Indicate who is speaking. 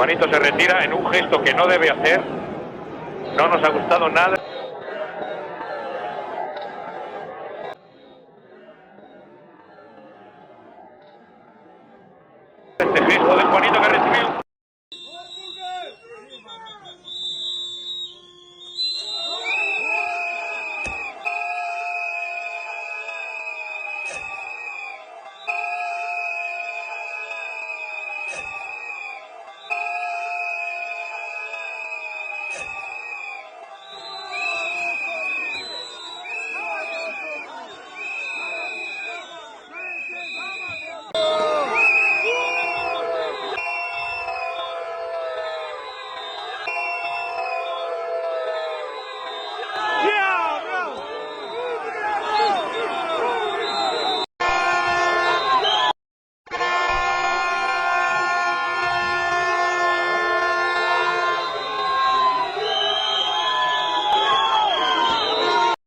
Speaker 1: Juanito se retira en un gesto que no debe hacer. No nos ha gustado nada. Este gesto de Juanito que recibe.